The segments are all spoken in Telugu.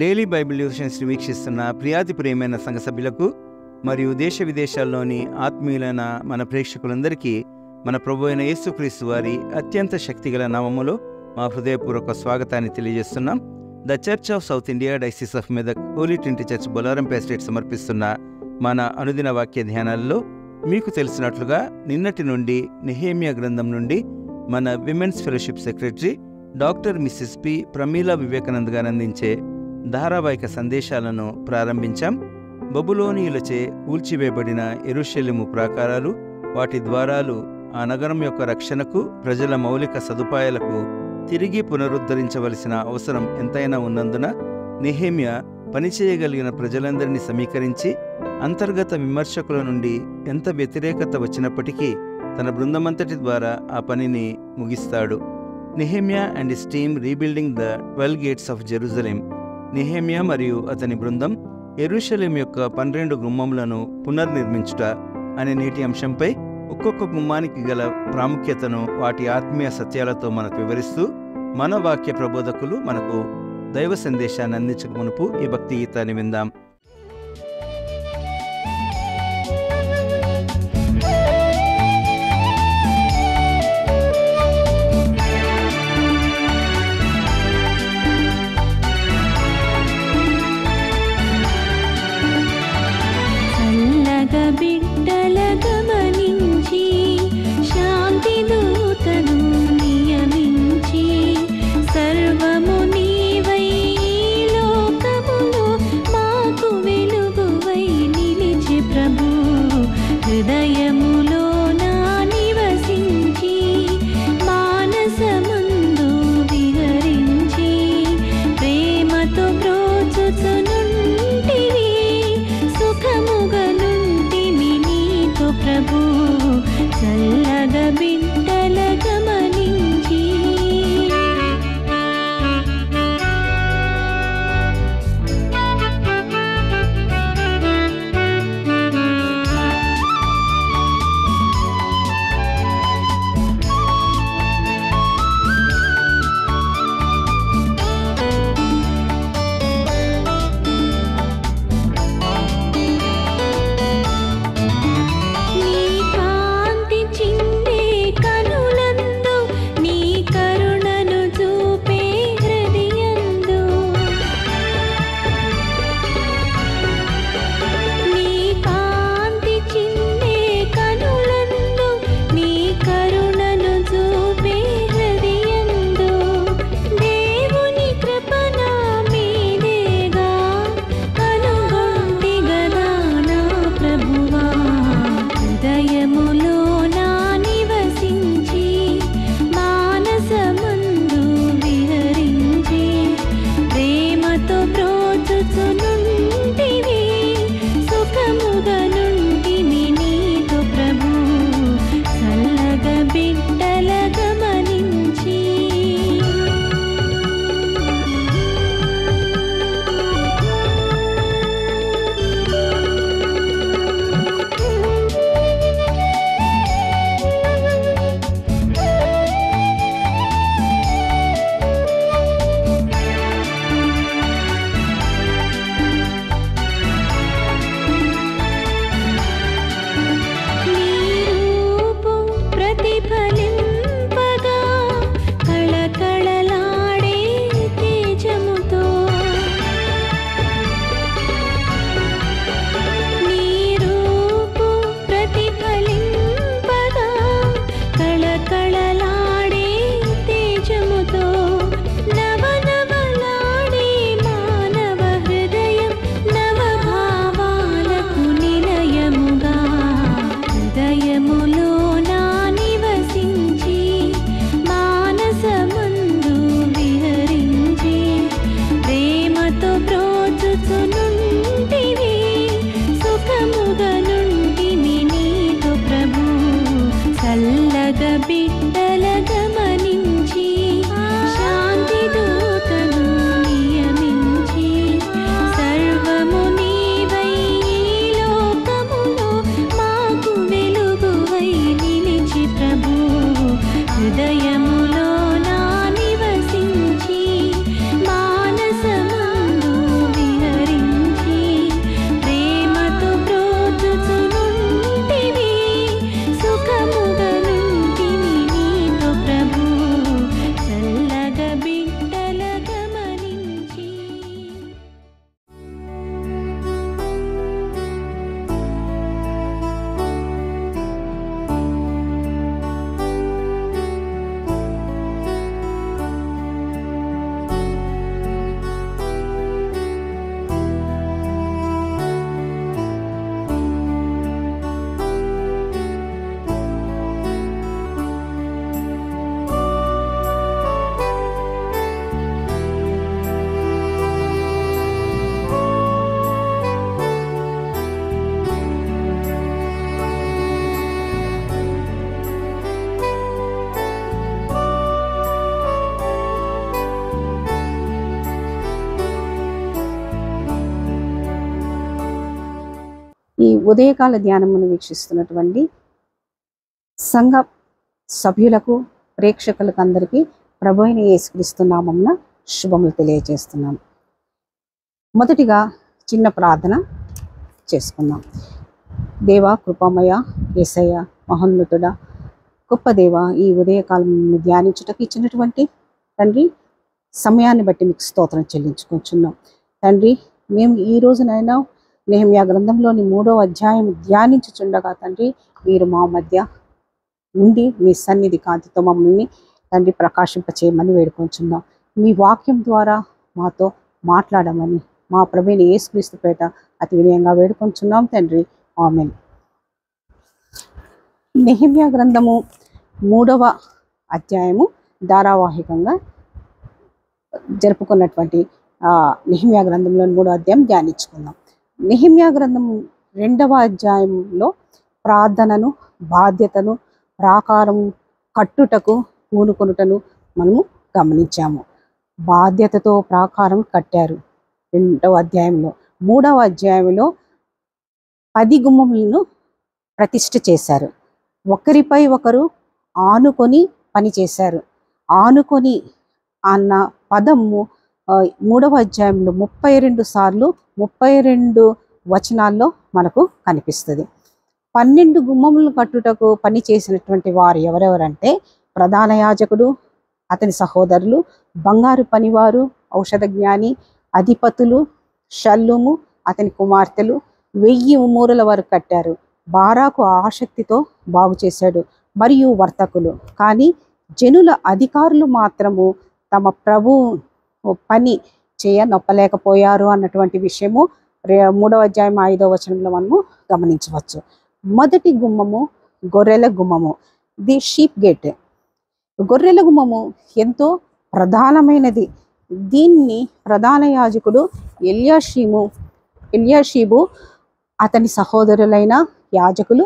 డైలీ బైబిల్ డివోషన్స్ని వీక్షిస్తున్న ప్రియాతి ప్రియమైన సంఘ సభ్యులకు మరియు దేశ విదేశాల్లోని ఆత్మీయులైన మన ప్రేక్షకులందరికీ మన ప్రభు అయిన యేసుక్రీస్తు వారి అత్యంత శక్తిగల నామములో మా హృదయపూర్వక స్వాగతాన్ని తెలియజేస్తున్నాం. The Church of South India diocese of Medak Holy Trinity Church Bolarampet state సమర్పిస్తున్న మన అనుదిన వాక్య ధ్యానాల్లో మీకు తెలిసినట్లుగా నిన్నటి నుండి నెహెమ్యా గ్రంథం నుండి మన women's fellowship secretary doctor Mrs P Pramila Vivekanand గారు అందించే ధారావాహిక సందేశాలను ప్రారంభించాం. బబులోనీయులచే కూల్చివేయబడిన యెరూషలేము ప్రాకారాలు, వాటి ద్వారాలు ఆ నగరం యొక్క రక్షణకు, ప్రజల మౌలిక సదుపాయాలకు తిరిగి పునరుద్ధరించవలసిన అవసరం ఎంతైనా ఉన్నందున నెహెమ్యా పనిచేయగలిగిన ప్రజలందరినీ సమీకరించి అంతర్గత విమర్శకుల నుండి ఎంత వ్యతిరేకత వచ్చినప్పటికీ తన బృందమంతటి ద్వారా ఆ పనిని ముగిస్తాడు. Nehemiah and his team rebuilding the 12 gates of Jerusalem. Nehemiah మరియు అతని బృందం యెరూషలేం యొక్క 12 గుమ్మములను పునర్నిర్మించుట అనే నేటి అంశంపై ఒక్కొక్క గుమ్మానికి గల ప్రాముఖ్యతను వాటి ఆత్మీయ సత్యాలతో మనకు వివరిస్తూ మన వాక్య ప్రబోధకులు మనకు దైవ సందేశాన్ని అందించక మునుపు ఈ భక్తి గీతాన్ని విందాం. ఈ ఉదయకాల ధ్యానమును వీక్షిస్తున్నటువంటి సంఘ సభ్యులకు, ప్రేక్షకులకు అందరికీ ప్రభు అయిన యేసుక్రీస్తు నామమున శుభములు తెలియజేస్తున్నాం. మొదటిగా చిన్న ప్రార్థన చేసుకుందాం. దేవా, కృపామయ, యేసయ్య, మహోన్నతుడ, గొప్ప దేవ, ఈ ఉదయకాలంను ధ్యానించుటకు ఇచ్చినటువంటి తండ్రి సమయాన్ని బట్టి మీకు స్తోత్రం చెల్లించుకుంటున్నాం. తండ్రి, మేము ఈ రోజునైనా నెహెమ్యా గ్రంథంలోని 3వ అధ్యాయం ధ్యానించుచుండగా తండ్రి, మీరు మా మధ్య ఉండి మీ సన్నిధి కాంతితో మమ్మల్ని తండ్రి ప్రకాశింపచేయమని వేడుకొంచున్నాం. మీ వాక్యం ద్వారా మాతో మాట్లాడమని మా ప్రభువైన యేసుక్రీస్తు పేట అతి వినయంగా వేడుకొంచున్నాం తండ్రి. ఆమేన్. నెహెమ్యా గ్రంథము 3వ అధ్యాయము ధారావాహికంగా జరుపుకున్నటువంటి నెహెమ్యా గ్రంథంలోని 3వ అధ్యాయం ధ్యానించుకుందాం. నెహెమ్యా గ్రంథం 2వ అధ్యాయంలో ప్రార్థనను, బాధ్యతను, ప్రాకారం కట్టుటకు పూనుకొనుటను మనము గమనించాము. బాధ్యతతో ప్రాకారం కట్టారు 2వ అధ్యాయంలో. 3వ అధ్యాయంలో 10 గుమ్మములను ప్రతిష్ఠ చేశారు. ఒకరిపై ఒకరు ఆనుకొని పనిచేశారు. ఆనుకొని అన్న పదము 3వ అధ్యాయంలో 32 సార్లు 32 వచనాల్లో మనకు కనిపిస్తుంది. 12 గుమ్మములను కట్టుటకు పని చేసినటువంటి వారు ఎవరెవరంటే ప్రధాన యాజకుడు, అతని సహోదరులు, బంగారు పనివారు, ఔషధ జ్ఞాని, అధిపతులు, షల్లూము, అతని కుమార్తెలు 1000 మూరల వరకు కట్టారు. బారాకు ఆసక్తితో బాగు చేశాడు, మరియు వర్తకులు. కానీ జనుల అధికారులు మాత్రము తమ ప్రభు పని చేయనొప్పలేకపోయారు అన్నటువంటి విషయము 3వ అధ్యాయం 5వ వచనంలో మనము గమనించవచ్చు. మొదటి గుమ్మము గొర్రెల గుమ్మము, ది షీప్ గేట్. గొర్రెల గుమ్మము ఎంతో ప్రధానమైనది. దీన్ని ప్రధాన యాజకుడు ఎల్యాషీబు అతని సహోదరులైన యాజకులు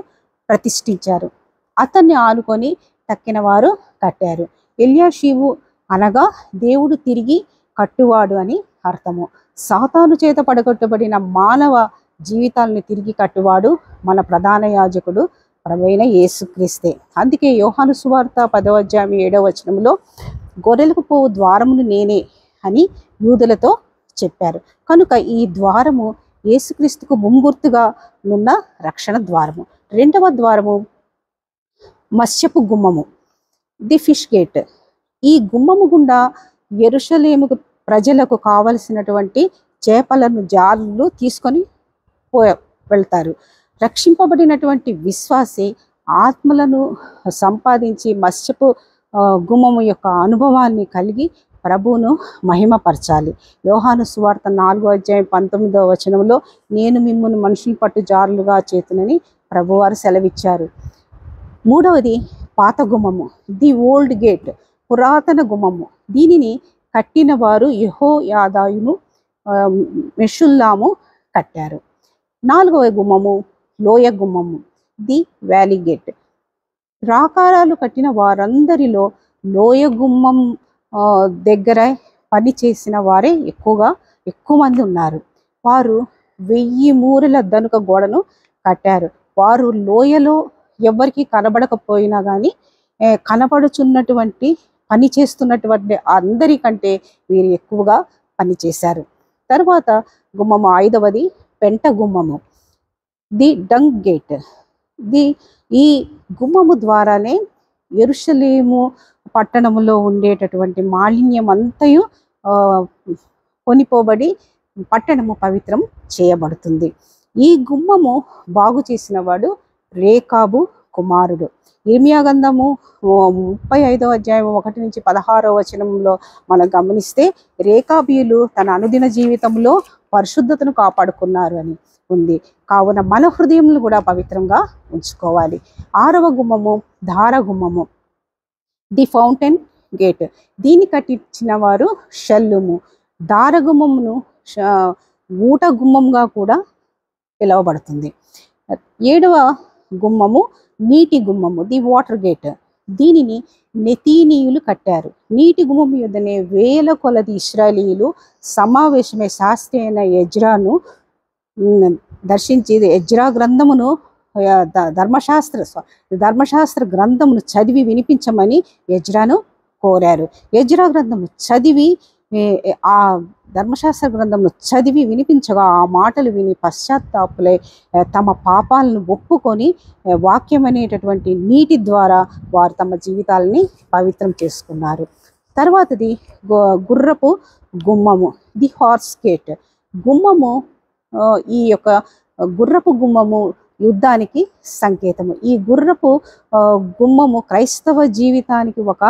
ప్రతిష్ఠించారు. అతన్ని ఆనుకొని తక్కిన వారు కట్టారు. ఎల్యాషీబు అనగా దేవుడు తిరిగి కట్టువాడు అని అర్థము. సాతాను చేత పడగొట్టబడిన మానవ జీవితాలను తిరిగి కట్టువాడు మన ప్రధాన యాజకుడు ప్రభువైన యేసుక్రీస్తే. అందుకే యోహాను సువార్త 10వ అధ్యాయం 7వ వచనంలో గొర్రెలకు పోవు ద్వారమును నేనే అని యూదులతో చెప్పారు. కనుక ఈ ద్వారము యేసుక్రీస్తుకు ముంగుర్తుగా ఉన్న రక్షణ ద్వారము. 2వ ద్వారము మత్స్యపు గుమ్మము, ది ఫిష్ గేట్. ఈ గుమ్మము గుండా యెరూషలేము ప్రజలకు కావలసినటువంటి చేపలను జారులు తీసుకొని వెళ్తారు. రక్షింపబడినటువంటి విశ్వాసి ఆత్మలను సంపాదించి మత్స్యపు గుమ్మము యొక్క అనుభవాన్ని కలిగి ప్రభువును మహిమపరచాలి. యోహాను సువార్త 4వ అధ్యాయం 19వ వచనంలో నేను మిమ్మును మనుషులు పట్టు జారులుగా చేతునని ప్రభువారు సెలవిచ్చారు. 3వది పాత గుమ్మము, ది ఓల్డ్ గేట్, పురాతన గుమ్మము. దీనిని కట్టిన వారు యెహోయాదాయును, మెషుల్లాము కట్టారు. 4వ గుమ్మము లోయ గుమ్మము, ది వ్యాలీ గేట్. ప్రాకారాలు కట్టిన వారందరిలో లోయ గుమ్మం దగ్గర పని చేసిన వారే ఎక్కువ మంది ఉన్నారు. వారు 1000 మూరల దనుక గోడను కట్టారు. వారు లోయలో ఎవరికి కనబడకపోయినా కానీ కనబడుచున్నటువంటి పని చేస్తున్నటువంటి అందరికంటే వీరు ఎక్కువగా పనిచేశారు. తర్వాత గుమ్మము 5వది పెంట గుమ్మము, ది డంగ్ గేట్. ఈ గుమ్మము ద్వారానే యెరూషలేము పట్టణములో ఉండేటటువంటి మాలిన్యం అంతయు కొనిపోబడి పట్టణము పవిత్రం చేయబడుతుంది. ఈ గుమ్మము బాగు చేసిన వాడు రేకాబు కుమారుడు. ఇర్మియా గ్రంథము 35వ అధ్యాయం 1 నుంచి 16వ వచనంలో మనం గమనిస్తే రేకాబీయులు తన అనుదిన జీవితంలో పరిశుద్ధతను కాపాడుకున్నారు అని ఉంది. కావున మన హృదయములు కూడా పవిత్రంగా ఉంచుకోవాలి. 6వ గుమ్మము ధార గుమ్మము, ది ఫౌంటైన్ గేట్. దీన్ని కట్టించిన వారు షల్లూము. దార గుమ్మమును ఊట గుమ్మంగా కూడా పిలువబడుతుంది. 7వ గుమ్మము నీటి గుమ్మము, ది వాటర్ గేట్. దీనిని నెతీనీయులు కట్టారు. నీటి గుమ్మము యొద్దనే వేల కొలది ఇశ్రాయేలీయులు సమావేశమై శాస్త్రి అయిన ఎజ్రాను దర్శించి ఎజ్రా గ్రంథమును ధర్మశాస్త్ర గ్రంథమును చదివి వినిపించమని ఎజ్రాను కోరారు. ఎజ్రా గ్రంథము చదివి ఆ ధర్మశాస్త్ర గ్రంథమును చదివి వినిపించగా ఆ మాటలు విని పశ్చాత్తాపులై తమ పాపాలను ఒప్పుకొని వాక్యం అనేటటువంటి నీటి ద్వారా వారు తమ జీవితాలని పవిత్రం చేసుకున్నారు. తర్వాతది గుర్రపు గుమ్మము, ది హార్స్ గేట్. గుమ్మము, ఈ యొక్క గుర్రపు గుమ్మము యుద్ధానికి సంకేతము. ఈ గుర్రపు గుమ్మము క్రైస్తవ జీవితానికి ఒక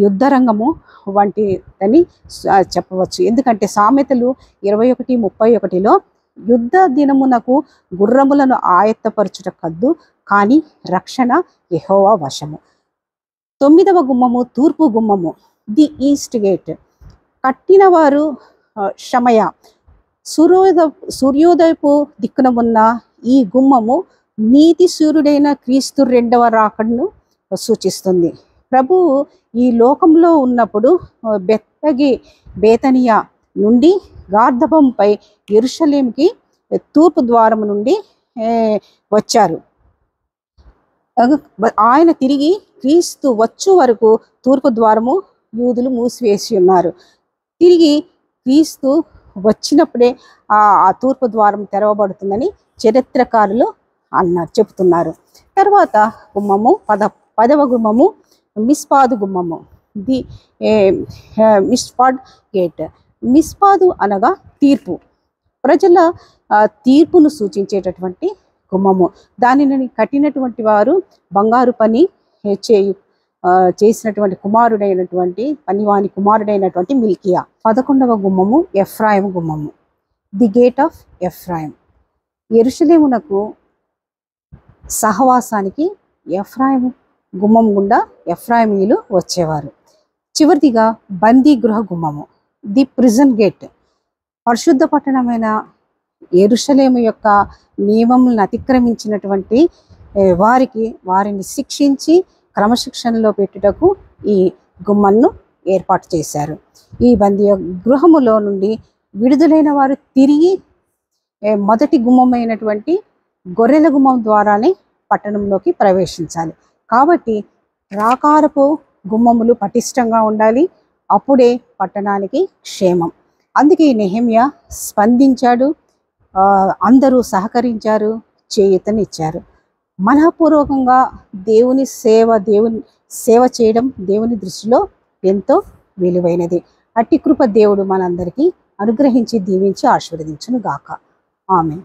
యుద్ధ రంగము వంటిదని చెప్పవచ్చు. ఎందుకంటే సామెతలు 21:31లో యుద్ధ దినమునకు గుర్రములను ఆయత్తపరచుట కద్దు, కానీ రక్షణ యెహోవా వశము. 9వ గుమ్మము తూర్పు గుమ్మము, ది ఈస్ట్ గేట్. కట్టినవారు షమయ. సూర్యోదయపు దిక్కున ఉన్న ఈ గుమ్మము నీతి సూర్యుడైన క్రీస్తు రెండవ రాకడను సూచిస్తుంది. ప్రభువు ఈ లోకంలో ఉన్నప్పుడు బేతనియా నుండి గార్ధబంపై యెరూషలేముకి తూర్పు ద్వారము నుండి వచ్చారు. ఆయన తిరిగి క్రీస్తు వచ్చు వరకు తూర్పు ద్వారము యూదులు మూసివేసి ఉన్నారు. తిరిగి క్రీస్తు వచ్చినప్పుడే ఆ తూర్పు ద్వారం తెరవబడుతుందని చరిత్రకారులు చెబుతున్నారు. తర్వాత గుమ్మము 10వ గుమ్మము మిస్పాదు గుమ్మము, ది మిస్పాడ్ గేట్. మిస్పాదు అనగా తీర్పు, ప్రజల తీర్పును సూచించేటటువంటి గుమ్మము. దానిని కట్టినటువంటి వారు బంగారు పని చేసినటువంటి పనివాని కుమారుడైనటువంటి మిల్కియా. 11వ గుమ్మము ఎఫ్రాయిం గుమ్మము, ది గేట్ ఆఫ్ ఎఫ్రాయిం. యెరూషలేమునకు సహవాసానికి ఎఫ్రాయిం గుమ్మం గుండా ఎఫ్రాయిమీయులు వచ్చేవారు. చివరిదిగా బందీ గృహ గుమ్మము, ది ప్రిజన్ గేట్. పరిశుద్ధ పట్టణమైన యెరూషలేము యొక్క నియమములను అతిక్రమించినటువంటి వారిని శిక్షించి క్రమశిక్షణలో పెట్టుటకు ఈ గుమ్మను ఏర్పాటు చేశారు. ఈ బందీ గృహములో నుండి విడుదలైన వారు తిరిగి మొదటి గుమ్మమైనటువంటి గొర్రెల గుమ్మం ద్వారానే పట్టణంలోకి ప్రవేశించాలి. కాబట్టి ప్రాకారపు గుమ్మములు పటిష్టంగా ఉండాలి. అప్పుడే పట్టణానికి క్షేమం. అందుకే నెహెమ్యా స్పందించాడు. అందరూ సహకరించారు, చేయూతనిచ్చారు. మనఃపూర్వకంగా దేవుని సేవ చేయడం దేవుని దృష్టిలో ఎంతో విలువైనది. అట్టి కృప దేవుడు మనందరికీ అనుగ్రహించి దీవించి ఆశీర్వదించును గాక. ఆమేన్.